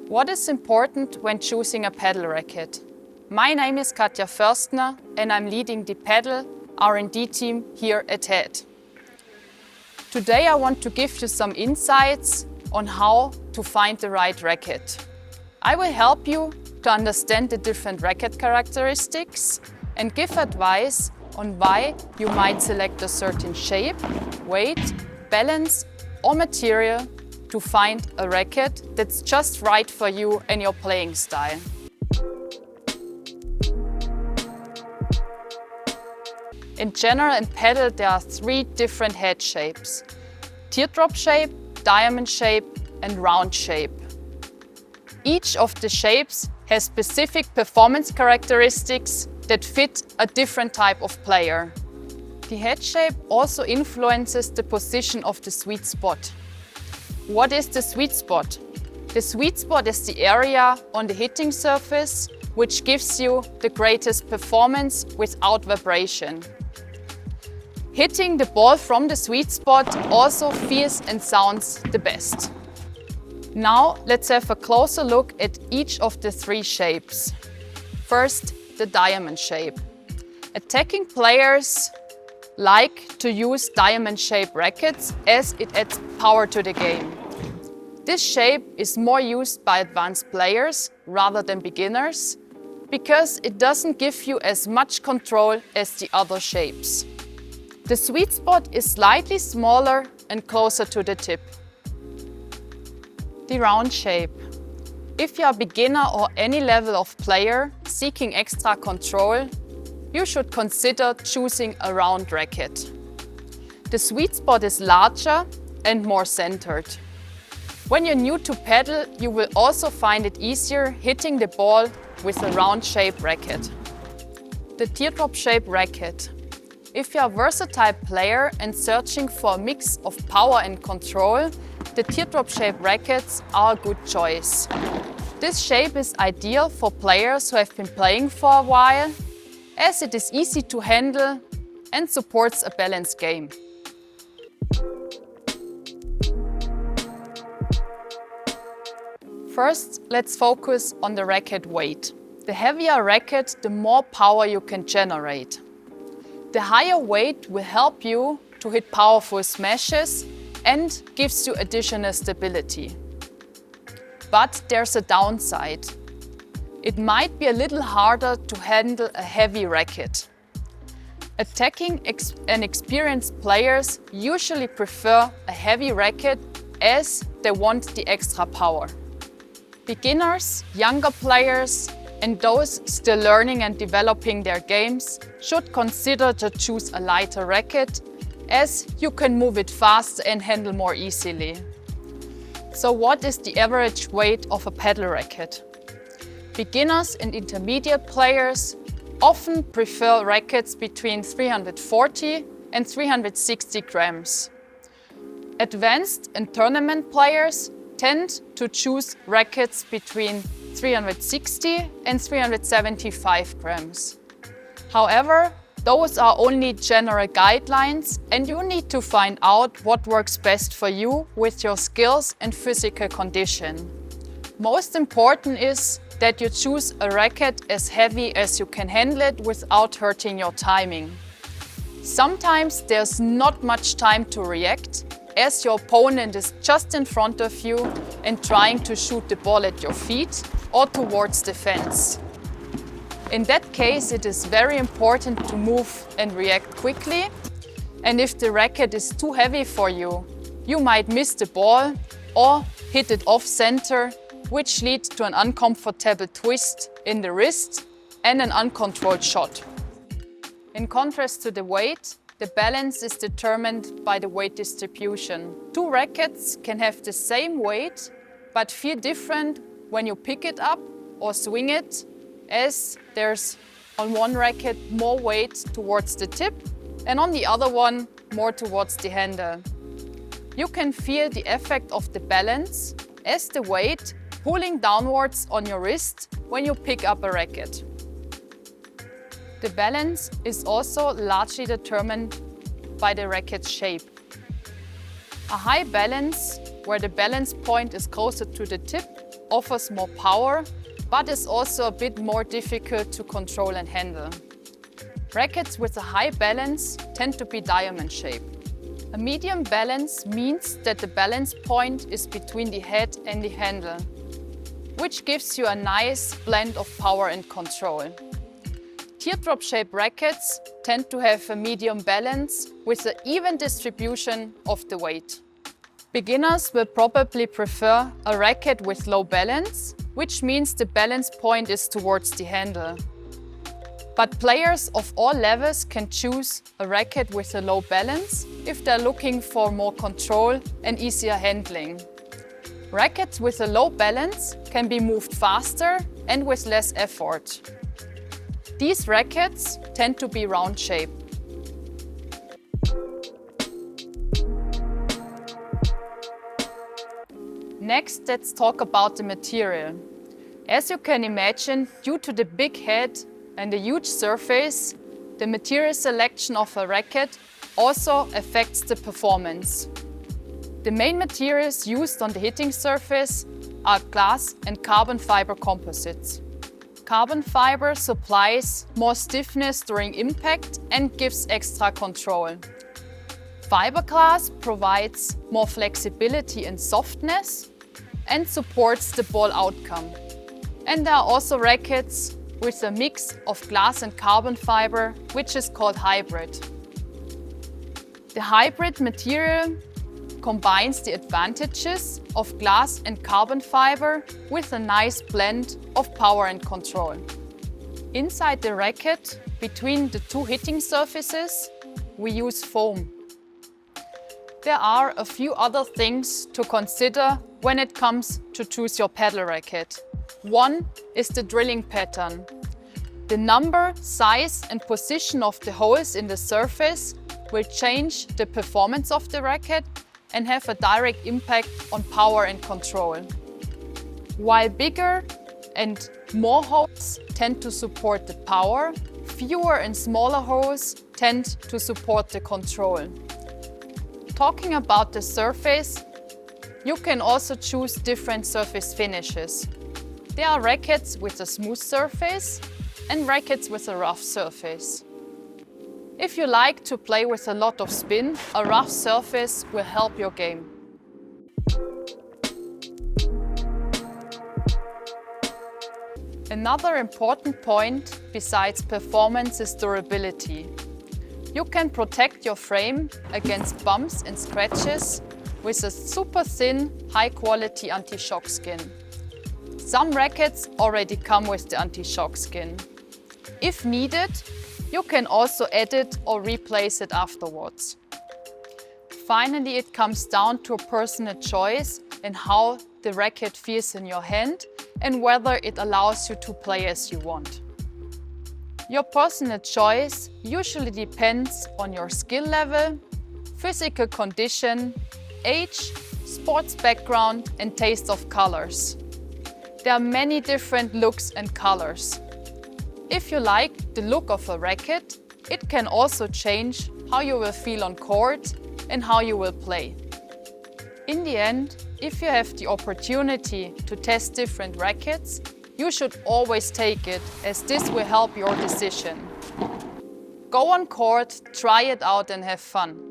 What is important when choosing a padel racket? My name is Katja Förstner and I'm leading the Padel R&D team here at Head. Today I want to give you some insights on how to find the right racket. I will help you to understand the different racket characteristics and give advice on why you might select a certain shape, weight, balance or material to find a racket that's just right for you and your playing style. In general, in padel there are 3 different head shapes: teardrop shape, diamond shape and round shape. Each of the shapes has specific performance characteristics that fit a different type of player. The head shape also influences the position of the sweet spot. What is the sweet spot? The sweet spot is the area on the hitting surface which gives you the greatest performance without vibration. Hitting the ball from the sweet spot also feels and sounds the best. Now let's have a closer look at each of the 3 shapes. First, the diamond shape. Attacking players like to use diamond-shaped rackets as it adds power to the game. This shape is more used by advanced players rather than beginners because it doesn't give you as much control as the other shapes. The sweet spot is slightly smaller and closer to the tip. The round shape. If you're a beginner or any level of player seeking extra control, you should consider choosing a round racket. The sweet spot is larger and more centered. When you're new to padel, you will also find it easier hitting the ball with a round-shaped racket. The teardrop-shaped racket. If you're a versatile player and searching for a mix of power and control, the teardrop-shaped rackets are a good choice. This shape is ideal for players who have been playing for a while, as it is easy to handle and supports a balanced game. First, let's focus on the racket weight. The heavier racket, the more power you can generate. The higher weight will help you to hit powerful smashes and gives you additional stability. But there's a downside. It might be a little harder to handle a heavy racket. Attacking and experienced players usually prefer a heavy racket as they want the extra power. Beginners, younger players and those still learning and developing their games should consider to choose a lighter racket as you can move it faster and handle more easily. So what is the average weight of a padel racket? Beginners and intermediate players often prefer rackets between 340 and 360 grams. Advanced and tournament players tend to choose rackets between 360 and 375 grams. However, those are only general guidelines and you need to find out what works best for you with your skills and physical condition. Most important is that you choose a racket as heavy as you can handle it without hurting your timing. Sometimes there's not much time to react as your opponent is just in front of you and trying to shoot the ball at your feet or towards the fence. In that case, it is very important to move and react quickly. And if the racket is too heavy for you, you might miss the ball or hit it off center, which leads to an uncomfortable twist in the wrist and an uncontrolled shot. In contrast to the weight, the balance is determined by the weight distribution. 2 rackets can have the same weight, but feel different when you pick it up or swing it, as there's on one racket more weight towards the tip and on the other one more towards the handle. You can feel the effect of the balance as the weight pulling downwards on your wrist when you pick up a racket. The balance is also largely determined by the racket's shape. A high balance, where the balance point is closer to the tip, offers more power, but is also a bit more difficult to control and handle. Rackets with a high balance tend to be diamond-shaped. A medium balance means that the balance point is between the head and the handle, which gives you a nice blend of power and control. Teardrop-shaped rackets tend to have a medium balance with an even distribution of the weight. Beginners will probably prefer a racket with low balance, which means the balance point is towards the handle. But players of all levels can choose a racket with a low balance if they're looking for more control and easier handling. Rackets with a low balance can be moved faster and with less effort. These rackets tend to be round-shaped. Next, let's talk about the material. As you can imagine, due to the big head and the huge surface, the material selection of a racket also affects the performance. The main materials used on the hitting surface are glass and carbon fiber composites. Carbon fiber supplies more stiffness during impact and gives extra control. Fiberglass provides more flexibility and softness and supports the ball outcome. And there are also rackets with a mix of glass and carbon fiber, which is called hybrid. The hybrid material combines the advantages of glass and carbon fiber with a nice blend of power and control. Inside the racket, between the two hitting surfaces, we use foam. There are a few other things to consider when it comes to choose your paddle racket. One is the drilling pattern. The number, size and position of the holes in the surface will change the performance of the racket and have a direct impact on power and control. While bigger and more holes tend to support the power, fewer and smaller holes tend to support the control. Talking about the surface, you can also choose different surface finishes. There are rackets with a smooth surface and rackets with a rough surface. If you like to play with a lot of spin, a rough surface will help your game. Another important point besides performance is durability. You can protect your frame against bumps and scratches with a super thin, high-quality anti-shock skin. Some rackets already come with the anti-shock skin. If needed, you can also edit or replace it afterwards. Finally, it comes down to a personal choice in how the racket feels in your hand and whether it allows you to play as you want. Your personal choice usually depends on your skill level, physical condition, age, sports background and taste of colors. There are many different looks and colors. If you like the look of a racket, it can also change how you will feel on court and how you will play. In the end, if you have the opportunity to test different rackets, you should always take it, as this will help your decision. Go on court, try it out and have fun.